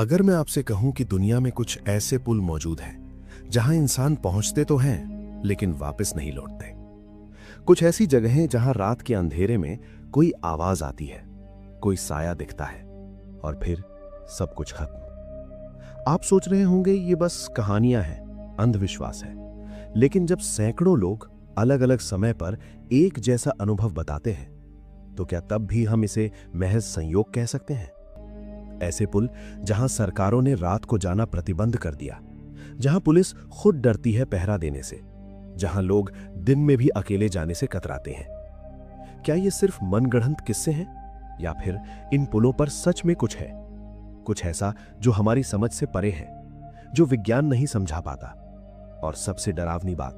अगर मैं आपसे कहूं कि दुनिया में कुछ ऐसे पुल मौजूद हैं जहां इंसान पहुंचते तो हैं लेकिन वापस नहीं लौटते। कुछ ऐसी जगहें जहां रात के अंधेरे में कोई आवाज आती है, कोई साया दिखता है और फिर सब कुछ खत्म। आप सोच रहे होंगे ये बस कहानियां हैं, अंधविश्वास है, लेकिन जब सैकड़ों लोग अलग अलग समय पर एक जैसा अनुभव बताते हैं तो क्या तब भी हम इसे महज संयोग कह सकते हैं? ऐसे पुल जहां सरकारों ने रात को जाना प्रतिबंध कर दिया, जहां पुलिस खुद डरती है पहरा देने से, जहां लोग दिन में भी अकेले जाने से कतराते हैं। क्या ये सिर्फ मनगढ़ंत किस्से हैं या फिर इन पुलों पर सच में कुछ है, कुछ ऐसा जो हमारी समझ से परे है, जो विज्ञान नहीं समझा पाता? और सबसे डरावनी बात,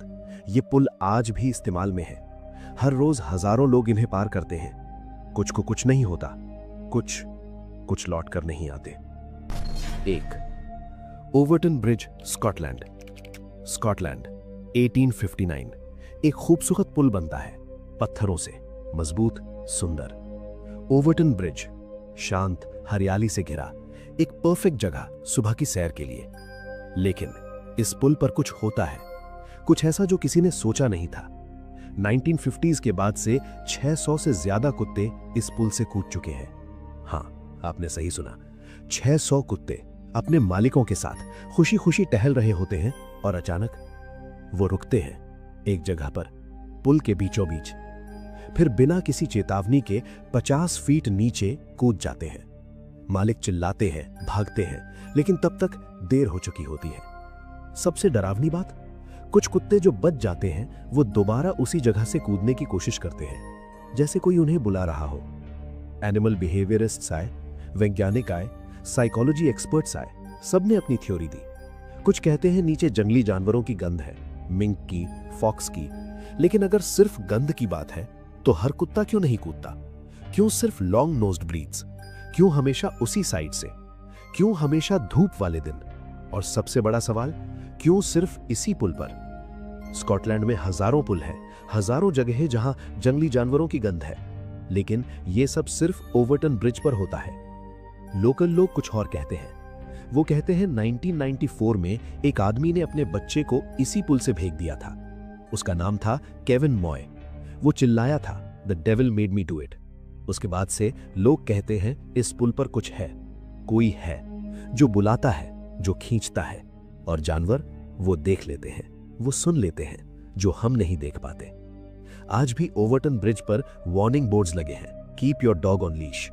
ये पुल आज भी इस्तेमाल में है। हर रोज हजारों लोग इन्हें पार करते हैं। कुछ को कुछ नहीं होता, कुछ लौट कर नहीं आते। 1. Overton bridge, Scotland. 1859। एक खूबसूरत पुल बनता है, पत्थरों से, मजबूत, सुंदर। ओवरटन ब्रिज, शांत, हरियाली से घिरा, एक परफेक्ट जगह सुबह की सैर के लिए। लेकिन इस पुल पर कुछ होता है, कुछ ऐसा जो किसी ने सोचा नहीं था। 1950s के बाद से 600 से ज्यादा कुत्ते इस पुल से कूद चुके हैं। हाँ, आपने सही सुना, 600 कुत्ते अपने मालिकों के साथ खुशी खुशी टहल रहे होते हैं और अचानक वो रुकते हैं एक जगह पर, पुल के बीचों बीच। फिर बिना किसी चेतावनी के 50 फीट नीचे कूद जाते हैं। मालिक चिल्लाते हैं, भागते हैं, लेकिन तब तक देर हो चुकी होती है। सबसे डरावनी बात, कुछ कुत्ते जो बच जाते हैं वो दोबारा उसी जगह से कूदने की कोशिश करते हैं, जैसे कोई उन्हें बुला रहा हो। एनिमल बिहेवियरिस्ट्स आए, वैज्ञानिक आए, साइकोलॉजी एक्सपर्ट्स आए, सबने अपनी थ्योरी दी। कुछ कहते हैं नीचे जंगली जानवरों की गंध है, मिंक की, फॉक्स की। लेकिन अगर सिर्फ गंध की बात है तो हर कुत्ता क्यों नहीं कूदता? क्यों सिर्फ लॉन्ग नोज्ड ब्रीड्स? क्यों हमेशा उसी साइड से? क्यों हमेशा धूप वाले दिन? और सबसे बड़ा सवाल, क्यों सिर्फ इसी पुल पर? स्कॉटलैंड में हजारों पुल हैं, हजारों जगहें जहां जंगली जानवरों की गंध है, लेकिन यह सब सिर्फ ओवरटन ब्रिज पर होता है। लोकल लोग कुछ और कहते हैं। वो कहते हैं 1994 में एक आदमी ने अपने बच्चे को इसी पुल से फेंक दिया था। उसका नाम था केविन मॉय। वो चिल्लाया था, the devil made me do it. उसके बाद से लोग कहते हैं इस पुल पर कुछ है, कोई है जो बुलाता है, जो खींचता है, और जानवर वो देख लेते हैं, वो सुन लेते हैं जो हम नहीं देख पाते। आज भी ओवरटन ब्रिज पर वार्निंग बोर्ड्स लगे हैं, keep your dog on leash.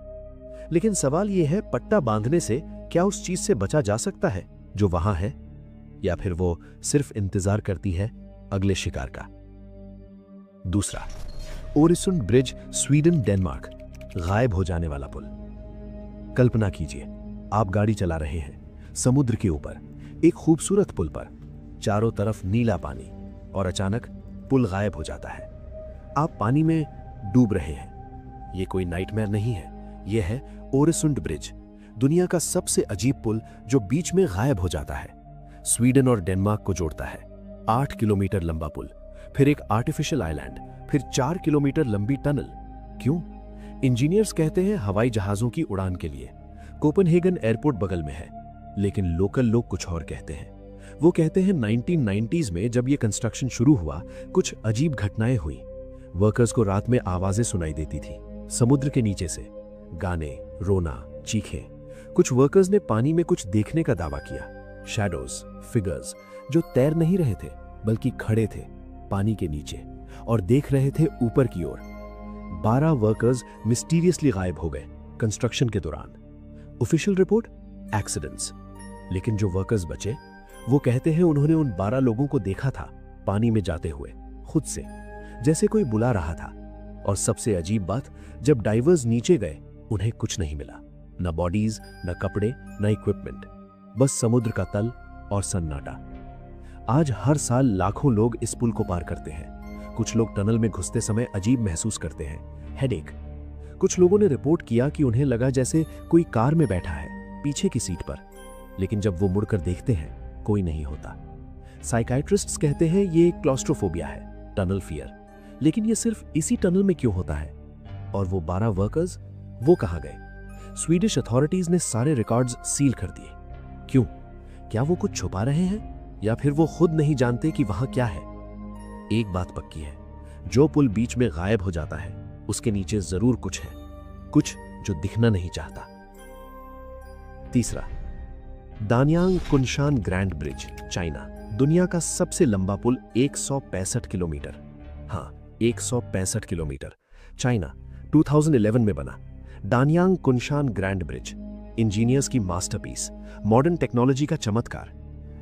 लेकिन सवाल यह है, पट्टा बांधने से क्या उस चीज से बचा जा सकता है जो वहां है, या फिर वो सिर्फ इंतजार करती है अगले शिकार का? दूसरा, ओरिसुंड ब्रिज, स्वीडन, डेनमार्क। गायब हो जाने वाला पुल। कल्पना कीजिए, आप गाड़ी चला रहे हैं समुद्र के ऊपर, एक खूबसूरत पुल पर, चारों तरफ नीला पानी, और अचानक पुल गायब हो जाता है। आप पानी में डूब रहे हैं। यह कोई नाइटमेयर नहीं है, यह है ओरिसुंड ब्रिज, दुनिया का सबसे अजीब पुल जो बीच में गायब हो जाता है। स्वीडन और डेनमार्क को जोड़ता है। 8 किलोमीटर लंबा पुल, फिर एक आर्टिफिशियल आइलैंड, फिर 4 किलोमीटर लंबी टनल। क्यों? इंजीनियर्स कहते हैं हवाई जहाजों की उड़ान के लिए। कोपेनहेगन एयरपोर्ट बगल में है, लेकिन लोकल लोग कुछ और कहते हैं। वो कहते हैं 1990s में जब ये कंस्ट्रक्शन शुरू हुआ, कुछ अजीब घटनाएं हुई। वर्कर्स को रात में आवाजें सुनाई देती थी, समुद्र के नीचे से, गाने, रोना, चीखें। कुछ वर्कर्स ने पानी में कुछ देखने का दावा किया, शैडोज, फिगर्स जो तैर नहीं रहे थे बल्कि खड़े थे पानी के नीचे और देख रहे थे ऊपर की ओर। 12 वर्कर्स मिस्टीरियसली गायब हो गए कंस्ट्रक्शन के दौरान। Official report, accidents. लेकिन जो वर्कर्स बचे वो कहते हैं उन्होंने उन 12 लोगों को देखा था पानी में जाते हुए, खुद से, जैसे कोई बुला रहा था। और सबसे अजीब बात, जब डाइवर्स नीचे गए उन्हें कुछ नहीं मिला, न बॉडीज, न कपड़े, न इक्विपमेंट, बस समुद्र का तल और सन्नाटा। आज हर साल लाखों लोग इस पुल को पार करते हैं। कुछ लोग टनल में घुसते समय अजीब महसूस करते हैं, हेडेक। कुछ लोगों ने रिपोर्ट किया कि उन्हें लगा जैसे कोई कार में बैठा है पीछे की सीट पर, लेकिन जब वो मुड़कर देखते हैं कोई नहीं होता। साइकाइट्रिस्ट्स कहते हैं ये क्लॉस्ट्रोफोबिया है, टनल फियर। लेकिन ये सिर्फ इसी टनल में क्यों होता है? और वो 12 वर्कर्स, वो कहां गए? स्वीडिश अथॉरिटीज ने सारे रिकॉर्ड्स सील कर दिए। क्यों? क्या वो कुछ छुपा रहे हैं या फिर वो खुद नहीं जानते कि वहां क्या है? एक बात पक्की है, जो पुल बीच में गायब हो जाता है उसके नीचे जरूर कुछ है, कुछ जो दिखना नहीं चाहता। तीसरा, दानियांग कुनशान ग्रैंड ब्रिज, चाइना। दुनिया का सबसे लंबा पुल 165 किलोमीटर। हाँ, 165 किलोमीटर। चाइना 2011 में बना। दानियांग कुनशान ग्रैंड ब्रिज इंजीनियर्स की मास्टरपीस, मॉडर्न टेक्नोलॉजी का चमत्कार।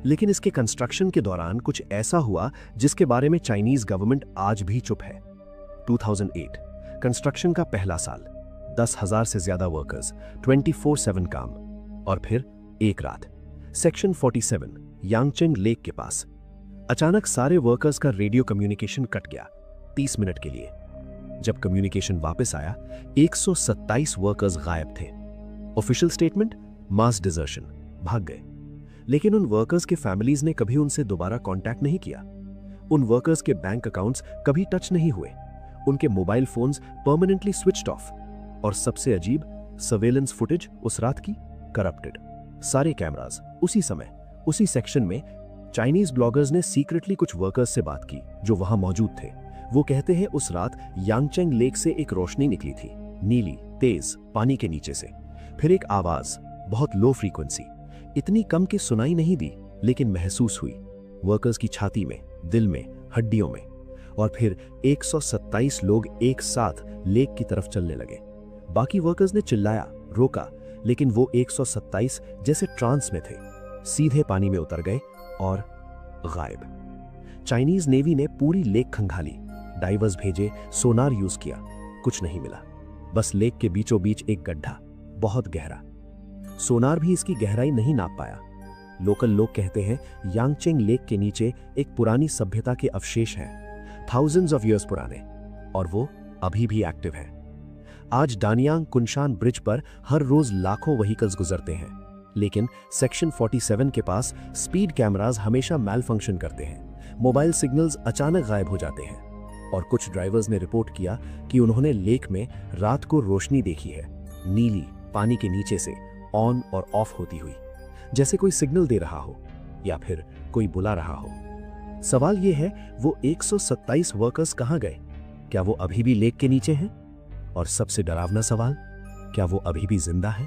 लेकिन इसके कंस्ट्रक्शन के दौरान कुछ ऐसा हुआ जिसके बारे में चाइनीज गवर्नमेंट आज भी चुप है। 2008 कंस्ट्रक्शन का पहला साल, 10,000 से ज्यादा वर्कर्स, 24/7 काम। और फिर एक रात सेक्शन 47 यांगचेंग लेक के पास अचानक सारे वर्कर्स का रेडियो कम्युनिकेशन कट गया 30 मिनट के लिए। जब कम्युनिकेशन वापस आया, 127 वर्कर्स गायब थे। ऑफिशियल स्टेटमेंट, मास डिजर्शन, भाग गए। लेकिन उन वर्कर्स के फैमिलीज ने कभी उनसे दोबारा कांटेक्ट नहीं किया। उन वर्कर्स के बैंक अकाउंट्स कभी टच नहीं हुए, उनके mobile phones permanently switched off. और सबसे अजीब, सर्वेलेंस फुटेज उस रात की करप्टेड। सारे कैमरास उसी समय उसी सेक्शन में। चाइनीज ब्लॉगर्स ने सीक्रेटली कुछ वर्कर्स से बात की जो वहां मौजूद थे। वो कहते हैं उस रात यांगचेंग लेक से एक रोशनी निकली थी, नीली, तेज, पानी के नीचे से। फिर एक आवाज, बहुत लो फ्रीक्वेंसी, इतनी कम कि सुनाई नहीं दी लेकिन महसूस हुई, वर्कर्स की छाती में, दिल में, हड्डियों में। और फिर 127 लोग एक साथ लेक की तरफ चलने लगे। बाकी वर्कर्स ने चिल्लाया, रोका, लेकिन वो 127 जैसे ट्रांस में थे, सीधे पानी में उतर गए और गायब। चाइनीज नेवी ने पूरी लेक खंगाली, डाइवर्स भेजे, सोनार यूज किया, कुछ नहीं मिला। बस लेक के बीचों बीच एक गड्ढा, बहुत गहरा। सोनार भी इसकी गहराई नहीं नाप पाया। लोकल लोग कहते हैं यांगचेंग लेक के नीचे एक पुरानी सभ्यता के अवशेष हैं, थाउजेंड्स ऑफ ईयर्स पुराने, और वो अभी भी एक्टिव हैं। आज दानियांग कुनशान ब्रिज पर हर रोज लाखों व्हीकल्स गुजरते हैं, लेकिन सेक्शन 47 के पास स्पीड कैमरास हमेशा मैल फंक्शन करते हैं, मोबाइल सिग्नल्स अचानक गायब हो जाते हैं। और कुछ ड्राइवर्स ने रिपोर्ट किया कि उन्होंने लेक में रात को रोशनी देखी है, नीली, पानी के नीचे से ऑन और ऑफ होती हुई, जैसे कोई सिग्नल दे रहा हो या फिर कोई बुला रहा हो। सवाल यह है, वो 127 वर्कर्स कहां गए? क्या वो अभी भी लेक के नीचे हैं? और सबसे डरावना सवाल, क्या वो अभी भी जिंदा है?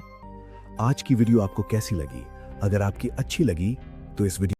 आज की वीडियो आपको कैसी लगी? अगर आपकी अच्छी लगी तो इस वीडियो